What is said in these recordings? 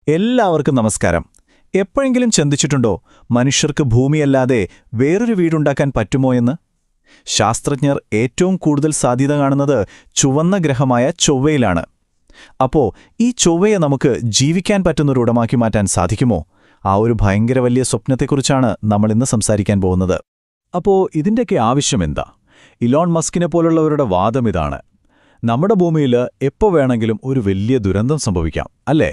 എല്ലാവർക്കും നമസ്കാരം. എപ്പോഴെങ്കിലും ചിന്തിച്ചിട്ടുണ്ടോ മനുഷ്യർക്ക് ഭൂമിയല്ലാതെ വേറൊരു വീടുണ്ടാക്കാൻ പറ്റുമോ എന്ന്? ശാസ്ത്രജ്ഞർ ഏറ്റവും കൂടുതൽ സാധ്യത കാണുന്നത് ചുവന്ന ഗ്രഹമായ ചൊവ്വയിലാണ്. അപ്പോ ഈ ചൊവ്വയെ നമുക്ക് ജീവിക്കാൻ പറ്റുന്നൊരിടമാക്കി മാറ്റാൻ സാധിക്കുമോ? ആ ഒരു ഭയങ്കര വലിയ സ്വപ്നത്തെക്കുറിച്ചാണ് നമ്മളിന്ന് സംസാരിക്കാൻ പോകുന്നത്. അപ്പോ ഇതിൻ്റെയൊക്കെ ആവശ്യമെന്താ? ഇലോൺ മസ്കിനെ പോലുള്ളവരുടെ വാദം ഇതാണ്: നമ്മുടെ ഭൂമിയിൽ എപ്പോ വേണമെങ്കിലും ഒരു വലിയ ദുരന്തം സംഭവിക്കാം, അല്ലേ?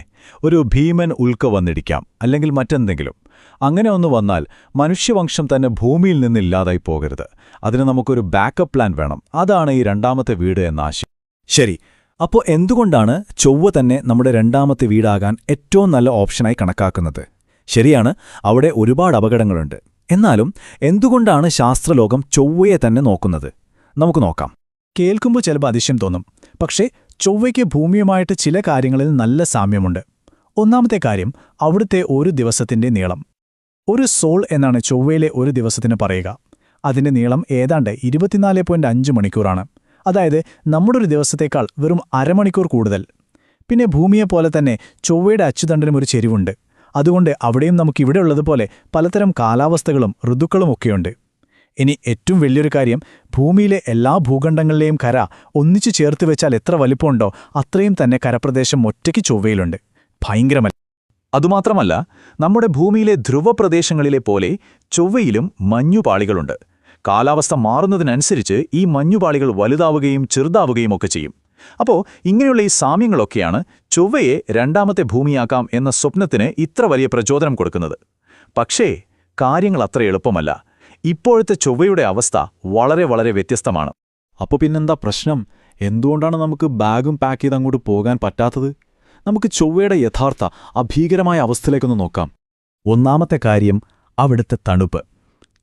ഒരു ഭീമൻ ഉൽക്ക വന്നിടിക്കാം, അല്ലെങ്കിൽ മറ്റെന്തെങ്കിലും. അങ്ങനെ ഒന്ന് വന്നാൽ മനുഷ്യവംശം തന്നെ ഭൂമിയിൽ നിന്നില്ലാതായി പോകരുത്. അതിന് നമുക്കൊരു ബാക്കപ്പ് പ്ലാൻ വേണം. അതാണ് ഈ രണ്ടാമത്തെ വീട് എന്ന ആശയം. ശരി, അപ്പോൾ എന്തുകൊണ്ടാണ് ചൊവ്വ തന്നെ നമ്മുടെ രണ്ടാമത്തെ വീടാകാൻ ഏറ്റവും നല്ല ഓപ്ഷനായി കണക്കാക്കുന്നത്? ശരിയാണ്, അവിടെ ഒരുപാട് അപകടങ്ങളുണ്ട്. എന്നാലും എന്തുകൊണ്ടാണ് ശാസ്ത്രലോകം ചൊവ്വയെ തന്നെ നോക്കുന്നത്? നമുക്ക് നോക്കാം. കേൾക്കുമ്പോൾ ചിലപ്പോൾ അതിശയം തോന്നും. പക്ഷേ ചൊവ്വയ്ക്ക് ഭൂമിയുമായിട്ട് ചില കാര്യങ്ങളിൽ നല്ല സാമ്യമുണ്ട്. ഒന്നാമത്തെ കാര്യം, അവിടുത്തെ ഒരു ദിവസത്തിന്റെ നീളം. ഒരു സോൾ എന്നാണ് ചൊവ്വയിലെ ഒരു ദിവസത്തിന് പറയുക. അതിന്റെ നീളം ഏതാണ്ട് 24.5 മണിക്കൂറാണ്. അതായത് നമ്മുടെ ഒരു ദിവസത്തേക്കാൾ വെറും അരമണിക്കൂർ കൂടുതൽ. പിന്നെ ഭൂമിയെപ്പോലെ തന്നെ ചൊവ്വയുടെ അച്ചുതണ്ടിനും ഒരു ചെരിവുണ്ട്. അതുകൊണ്ട് അവിടെയും നമുക്കിവിടെ ഉള്ളതുപോലെ പലതരം കാലാവസ്ഥകളും ഋതുക്കളുമൊക്കെയുണ്ട്. ഇനി ഏറ്റവും വലിയൊരു കാര്യം, ഭൂമിയിലെ എല്ലാ ഭൂഖണ്ഡങ്ങളിലെയും കര ഒന്നിച്ചു ചേർത്ത് വെച്ചാൽ എത്ര വലിപ്പമുണ്ടോ അത്രയും തന്നെ കരപ്രദേശം ഒറ്റയ്ക്ക് ചൊവ്വയിലുണ്ട്. ഭയങ്കരമല്ല? അതുമാത്രമല്ല, നമ്മുടെ ഭൂമിയിലെ ധ്രുവപ്രദേശങ്ങളിലെ പോലെ ചൊവ്വയിലും മഞ്ഞുപാളികളുണ്ട്. കാലാവസ്ഥ മാറുന്നതിനനുസരിച്ച് ഈ മഞ്ഞുപാളികൾ വലുതാവുകയും ചെറുതാവുകയും ഒക്കെ ചെയ്യും. അപ്പോൾ ഇങ്ങനെയുള്ള ഈ സാമ്യങ്ങളൊക്കെയാണ് ചൊവ്വയെ രണ്ടാമത്തെ ഭൂമിയാക്കാം എന്ന സ്വപ്നത്തിന് ഇത്ര വലിയ പ്രചോദനം കൊടുക്കുന്നത്. പക്ഷേ കാര്യങ്ങൾ അത്ര എളുപ്പമല്ല. ഇപ്പോഴത്തെ ചൊവ്വയുടെ അവസ്ഥ വളരെ വളരെ വ്യത്യസ്തമാണ്. അപ്പോൾ പിന്നെന്താ പ്രശ്നം? എന്തുകൊണ്ടാണ് നമുക്ക് ബാഗും പാക്ക് ചെയ്ത് അങ്ങോട്ട് പോകാൻ പറ്റാത്തത്? നമുക്ക് ചൊവ്വയുടെ യഥാർത്ഥ അഭീകരമായ അവസ്ഥയിലേക്കൊന്ന് നോക്കാം. ഒന്നാമത്തെ കാര്യം, അവിടുത്തെ തണുപ്പ്.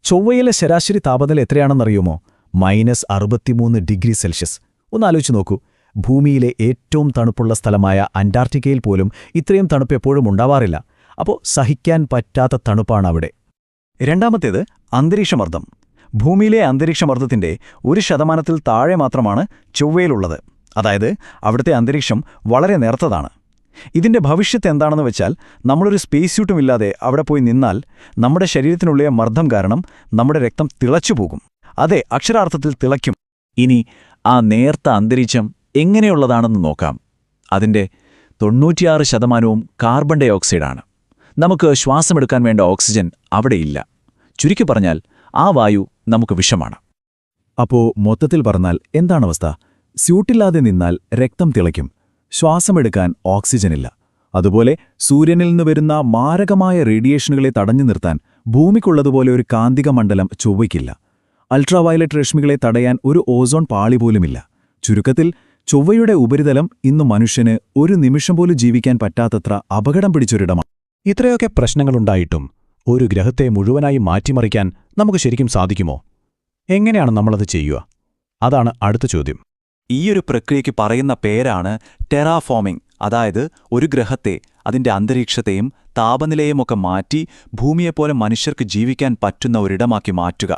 ചൊവ്വയിലെ ശരാശരി താപനില എത്രയാണെന്നറിയുമോ? -63 ഡിഗ്രി സെൽഷ്യസ്. ഒന്നാലോചിച്ച് നോക്കൂ. ഭൂമിയിലെ ഏറ്റവും തണുപ്പുള്ള സ്ഥലമായ അന്റാർട്ടിക്കയിൽ പോലും ഇത്രയും തണുപ്പ് എപ്പോഴും ഉണ്ടാവാറില്ല. അപ്പോൾ സഹിക്കാൻ പറ്റാത്ത തണുപ്പാണ് അവിടെ. രണ്ടാമത്തേത്, അന്തരീക്ഷമർദ്ദം. ഭൂമിയിലെ അന്തരീക്ഷമർദ്ദത്തിന്റെ 1% താഴെ മാത്രമാണ് ചൊവ്വയിലുള്ളത്. അതായത് അവിടുത്തെ അന്തരീക്ഷം വളരെ നേർത്തതാണ്. ഇതിന്റെ ഭവിഷ്യത്ത് എന്താണെന്ന് വെച്ചാൽ, നമ്മളൊരു സ്പേസ് സ്യൂട്ടുമില്ലാതെ അവിടെ പോയി നിന്നാൽ നമ്മുടെ ശരീരത്തിനുള്ളിലെ മർദ്ദം കാരണം നമ്മുടെ രക്തം തിളച്ചുപോകും. അതെ, അക്ഷരാർത്ഥത്തിൽ തിളയ്ക്കും. ഇനി ആ നേർത്ത അന്തരീക്ഷം എങ്ങനെയുള്ളതാണെന്ന് നോക്കാം. അതിന്റെ 96% കാർബൺ ഡൈ ഓക്സൈഡാണ്. നമുക്ക് ശ്വാസമെടുക്കാൻ വേണ്ട ഓക്സിജൻ അവിടെയില്ല. ചുരുക്കി പറഞ്ഞാൽ ആ വായു നമുക്ക് വിഷമാണ്. അപ്പോൾ മൊത്തത്തിൽ പറഞ്ഞാൽ എന്താണവസ്ഥ? സ്യൂട്ടില്ലാതെ നിന്നാൽ രക്തം തിളയ്ക്കും, ശ്വാസമെടുക്കാൻ ഓക്സിജനില്ല. അതുപോലെ സൂര്യനിൽ നിന്ന് വരുന്ന മാരകമായ റേഡിയേഷനുകളെ തടഞ്ഞു നിർത്താൻ ഭൂമിക്കുള്ളതുപോലെ ഒരു കാന്തിക മണ്ഡലം ചൊവ്വയ്ക്കില്ല. അൾട്രാവയലറ്റ് രശ്മികളെ തടയാൻ ഒരു ഓസോൺ പാളി പോലുമില്ല. ചുരുക്കത്തിൽ ചൊവ്വയുടെ ഉപരിതലം ഇന്ന് മനുഷ്യന് ഒരു നിമിഷം പോലും ജീവിക്കാൻ പറ്റാത്തത്ര അപകടം പിടിച്ചൊരിടമാണ്. ഇത്രയൊക്കെ പ്രശ്നങ്ങളുണ്ടായിട്ടും ഒരു ഗ്രഹത്തെ മുഴുവനായി മാറ്റിമറിക്കാൻ നമുക്ക് ശരിക്കും സാധിക്കുമോ? എങ്ങനെയാണ് നമ്മളത് ചെയ്യുക? അതാണ് അടുത്ത ചോദ്യം. ഈയൊരു പ്രക്രിയയ്ക്ക് പറയുന്ന പേരാണ് ടെറാഫോമിംഗ്. അതായത് ഒരു ഗ്രഹത്തെ, അതിന്റെ അന്തരീക്ഷത്തെയും താപനിലയുമൊക്കെ മാറ്റി ഭൂമിയെപ്പോലെ മനുഷ്യർക്ക് ജീവിക്കാൻ പറ്റുന്ന ഒരിടമാക്കി മാറ്റുക.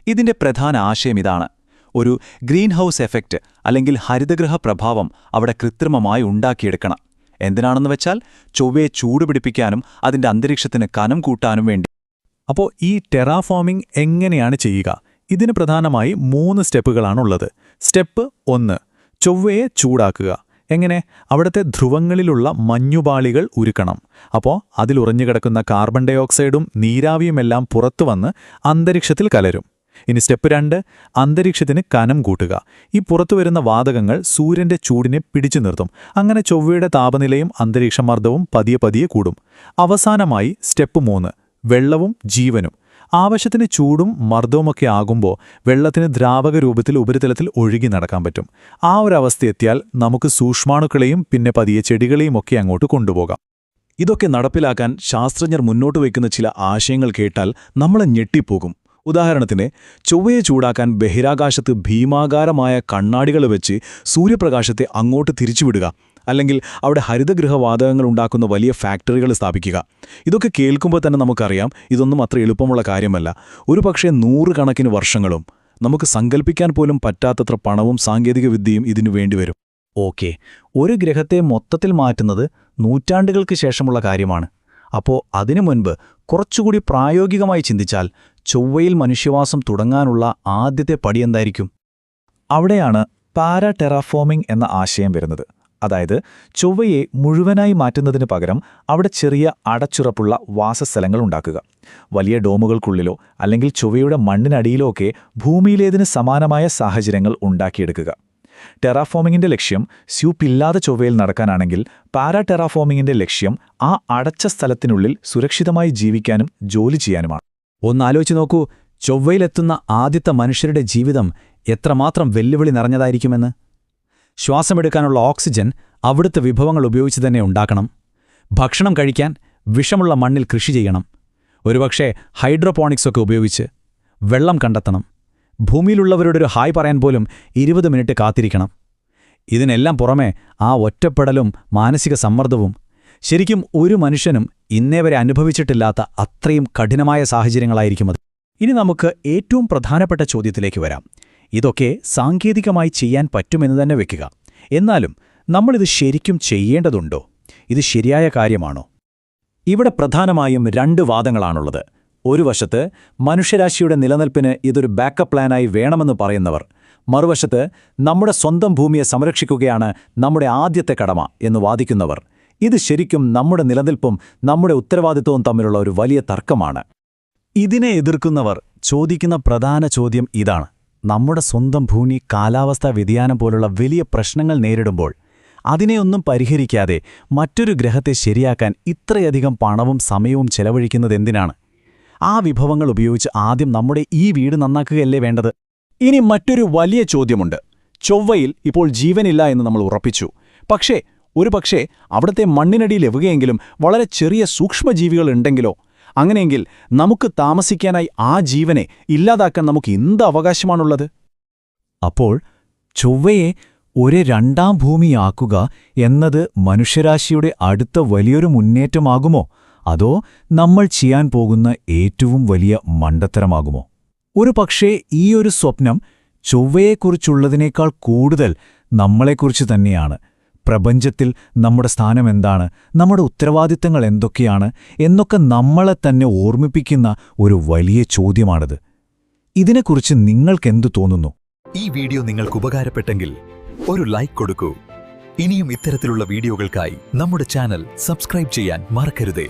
ഇതിന്റെ പ്രധാന ആശയം ഇതാണ്: ഒരു ഗ്രീൻ ഹൗസ് എഫക്റ്റ് അല്ലെങ്കിൽ ഹരിതഗ്രഹ പ്രഭാവം അവിടെ കൃത്രിമമായി ഉണ്ടാക്കിയെടുക്കണം. എന്തിനാണെന്ന് വെച്ചാൽ, ചൊവ്വയെ ചൂടുപിടിപ്പിക്കാനും അതിന്റെ അന്തരീക്ഷത്തിന് കനം കൂട്ടാനും വേണ്ടി. അപ്പോൾ ഈ ടെറാഫോമിംഗ് എങ്ങനെയാണ് ചെയ്യുക? ഇതിന് പ്രധാനമായി 3 സ്റ്റെപ്പുകളാണുള്ളത്. സ്റ്റെപ്പ് 1, ചൊവ്വയെ ചൂടാക്കുക. എങ്ങനെ? അവിടുത്തെ ധ്രുവങ്ങളിലുള്ള മഞ്ഞുപാളികൾ ഉരുക്കണം. അപ്പോൾ അതിലുറഞ്ഞുകിടക്കുന്ന കാർബൺ ഡൈ ഓക്സൈഡും നീരാവിയുമെല്ലാം പുറത്തുവന്ന് അന്തരീക്ഷത്തിൽ കലരും. ഇനി സ്റ്റെപ്പ് 2, അന്തരീക്ഷത്തിന് കനം കൂട്ടുക. ഈ പുറത്തുവരുന്ന വാതകങ്ങൾ സൂര്യന്റെ ചൂടിനെ പിടിച്ചു നിർത്തും. അങ്ങനെ ചൊവ്വയുടെ താപനിലയും അന്തരീക്ഷമർദ്ദവും പതിയെ പതിയെ കൂടും. അവസാനമായി സ്റ്റെപ്പ് 3, വെള്ളവും ജീവനും. ആവശ്യത്തിന് ചൂടും മർദ്ദവുമൊക്കെ ആകുമ്പോൾ വെള്ളത്തിന് ദ്രാവക രൂപത്തിൽ ഉപരിതലത്തിൽ ഒഴുകി നടക്കാൻ പറ്റും. ആ ഒരവസ്ഥയെത്തിയാൽ നമുക്ക് സൂക്ഷ്മാണുക്കളെയും പിന്നെ പതിയെ ചെടികളെയും ഒക്കെ അങ്ങോട്ട് കൊണ്ടുപോകാം. ഇതൊക്കെ നടപ്പിലാക്കാൻ ശാസ്ത്രജ്ഞർ മുന്നോട്ട് വയ്ക്കുന്ന ചില ആശയങ്ങൾ കേട്ടാൽ നമ്മൾ ഞെട്ടിപ്പോകും. ഉദാഹരണത്തിന്, ചൊവ്വയെ ചൂടാക്കാൻ ബഹിരാകാശത്ത് ഭീമാകാരമായ കണ്ണാടികൾ വെച്ച് സൂര്യപ്രകാശത്തെ അങ്ങോട്ട് തിരിച്ചുവിടുക. അല്ലെങ്കിൽ അവിടെ ഹരിതഗൃഹവാതകങ്ങൾ ഉണ്ടാക്കുന്ന വലിയ ഫാക്ടറികൾ സ്ഥാപിക്കുക. ഇതൊക്കെ കേൾക്കുമ്പോൾ തന്നെ നമുക്കറിയാം ഇതൊന്നും അത്ര എളുപ്പമുള്ള കാര്യമല്ല. ഒരുപക്ഷേ 100 കണക്കിന് വർഷങ്ങളും, നമുക്ക് സങ്കല്പിക്കാൻ പോലും പറ്റാത്തത്ര പണവും സാങ്കേതിക വിദ്യയും ഇതിനു വേണ്ടിവരും. ഓക്കെ, ഒരു ഗ്രഹത്തെ മൊത്തത്തിൽ മാറ്റുന്നത് നൂറ്റാണ്ടുകൾക്ക് ശേഷമുള്ള കാര്യമാണ്. അപ്പോൾ അതിനു മുൻപ് കുറച്ചുകൂടി പ്രായോഗികമായി ചിന്തിച്ചാൽ ചൊവ്വയിൽ മനുഷ്യവാസം തുടങ്ങാനുള്ള ആദ്യത്തെ പടി എന്തായിരിക്കും? അവിടെയാണ് പാരാടെറാഫോമിംഗ് എന്ന ആശയം വരുന്നത്. അതായത് ചൊവ്വയെ മുഴുവനായി മാറ്റുന്നതിന് പകരം അവിടെ ചെറിയ അടച്ചുറപ്പുള്ള വാസസ്ഥലങ്ങൾ ഉണ്ടാക്കുക. വലിയ ഡോമുകൾക്കുള്ളിലോ അല്ലെങ്കിൽ ചൊവ്വയുടെ മണ്ണിനടിയിലോ ഒക്കെ ഭൂമിയിലേതിന് സമാനമായ സാഹചര്യങ്ങൾ ഉണ്ടാക്കിയെടുക്കുക. ടെറാഫോമിങ്ങിന്റെ ലക്ഷ്യം സ്യൂപ്പില്ലാതെ ചൊവ്വയിൽ നടക്കാനാണെങ്കിൽ പാരാടെറാഫോമിങ്ങിന്റെ ലക്ഷ്യം ആ അടച്ച സ്ഥലത്തിനുള്ളിൽ സുരക്ഷിതമായി ജീവിക്കാനും ജോലി ചെയ്യാനുമാണ്. ഒന്നാലോചിച്ച് നോക്കൂ, ചൊവ്വയിലെത്തുന്ന ആദ്യത്തെ മനുഷ്യരുടെ ജീവിതം എത്രമാത്രം വെല്ലുവിളി നിറഞ്ഞതായിരിക്കുമെന്ന്. ശ്വാസമെടുക്കാനുള്ള ഓക്സിജൻ അവിടുത്തെ വിഭവങ്ങൾ ഉപയോഗിച്ച് തന്നെ ഉണ്ടാക്കണം. ഭക്ഷണം കഴിക്കാൻ വിഷമുള്ള മണ്ണിൽ കൃഷി ചെയ്യണം. ഒരുപക്ഷെ ഹൈഡ്രോപോണിക്സൊക്കെ ഉപയോഗിച്ച് വെള്ളം കണ്ടെത്തണം. ഭൂമിയിലുള്ളവരുടെ ഒരു ഹായ് പറയാൻ പോലും 20 മിനിറ്റ് കാത്തിരിക്കണം. ഇതിനെല്ലാം പുറമെ ആ ഒറ്റപ്പെടലും മാനസിക സമ്മർദ്ദവും ശരിക്കും ഒരു മനുഷ്യനും ഇന്നേവരെ അനുഭവിച്ചിട്ടില്ലാത്ത അത്രയും കഠിനമായ സാഹചര്യങ്ങളായിരിക്കും അത്. ഇനി നമുക്ക് ഏറ്റവും പ്രധാനപ്പെട്ട ചോദ്യത്തിലേക്ക് വരാം. ഇതൊക്കെ സാങ്കേതികമായി ചെയ്യാൻ പറ്റുമെന്ന് തന്നെ വെക്കുക. എന്നാലും നമ്മളിത് ശരിക്കും ചെയ്യേണ്ടതുണ്ടോ? ഇത് ശരിയായ കാര്യമാണോ? ഇവിടെ പ്രധാനമായും 2 വാദങ്ങളാണുള്ളത്. ഒരു വശത്ത് മനുഷ്യരാശിയുടെ നിലനിൽപ്പിന് ഇതൊരു ബാക്കപ്പ് പ്ലാനായി വേണമെന്ന് പറയുന്നവർ, മറുവശത്ത് നമ്മുടെ സ്വന്തം ഭൂമിയെ സംരക്ഷിക്കുകയാണ് നമ്മുടെ ആദ്യത്തെ കടമ എന്ന് വാദിക്കുന്നവർ. ഇത് ശരിക്കും നമ്മുടെ നിലനിൽപ്പും നമ്മുടെ ഉത്തരവാദിത്വവും തമ്മിലുള്ള ഒരു വലിയ തർക്കമാണ്. ഇതിനെ എതിർക്കുന്നവർ ചോദിക്കുന്ന പ്രധാന ചോദ്യം ഇതാണ്: നമ്മുടെ സ്വന്തം ഭൂമി കാലാവസ്ഥാ വ്യതിയാനം പോലുള്ള വലിയ പ്രശ്നങ്ങൾ നേരിടുമ്പോൾ അതിനെയൊന്നും പരിഹരിക്കാതെ മറ്റൊരു ഗ്രഹത്തെ ശരിയാക്കാൻ ഇത്രയധികം പണവും സമയവും ചെലവഴിക്കുന്നതെന്തിനാണ്? ആ വിഭവങ്ങൾ ഉപയോഗിച്ച് ആദ്യം നമ്മുടെ ഈ വീട് നന്നാക്കുകയല്ലേ വേണ്ടത്? ഇനി മറ്റൊരു വലിയ ചോദ്യമുണ്ട്. ചൊവ്വയിൽ ഇപ്പോൾ ജീവനില്ല എന്ന് നമ്മൾ ഉറപ്പിച്ചു. പക്ഷേ ഒരുപക്ഷേ അവിടുത്തെ മണ്ണിനടിയിൽ എവുകയെങ്കിലും വളരെ ചെറിയ സൂക്ഷ്മജീവികൾ ഉണ്ടെങ്കിലോ? അങ്ങനെയെങ്കിൽ നമുക്ക് താമസിക്കാനായി ആ ജീവനെ ഇല്ലാതാക്കാൻ നമുക്ക് എന്ത് അവകാശമാണുള്ളത്? അപ്പോൾ ചൊവ്വയെ ഒരു രണ്ടാം ഭൂമിയാക്കുക എന്നത് മനുഷ്യരാശിയുടെ അടുത്ത വലിയൊരു മുന്നേറ്റമാകുമോ? അതോ നമ്മൾ ചെയ്യാൻ പോകുന്ന ഏറ്റവും വലിയ മണ്ടത്തരമാകുമോ? ഒരു പക്ഷേ ഈയൊരു സ്വപ്നം ചൊവ്വയെക്കുറിച്ചുള്ളതിനേക്കാൾ കൂടുതൽ നമ്മളെക്കുറിച്ച് തന്നെയാണ്. പ്രപഞ്ചത്തിൽ നമ്മുടെ സ്ഥാനമെന്താണ്, നമ്മുടെ ഉത്തരവാദിത്തങ്ങൾ എന്തൊക്കെയാണ് എന്നൊക്കെ നമ്മളെ തന്നെ ഓർമ്മിപ്പിക്കുന്ന ഒരു വലിയ ചോദ്യമാണിത്. ഇതിനെക്കുറിച്ച് നിങ്ങൾക്കെന്തു തോന്നുന്നു? ഈ വീഡിയോ നിങ്ങൾക്ക് ഉപകാരപ്പെട്ടെങ്കിൽ ഒരു ലൈക്ക് കൊടുക്കൂ. ഇനിയും ഇത്തരത്തിലുള്ള വീഡിയോകൾക്കായി നമ്മുടെ ചാനൽ സബ്സ്ക്രൈബ് ചെയ്യാൻ മറക്കരുതേ.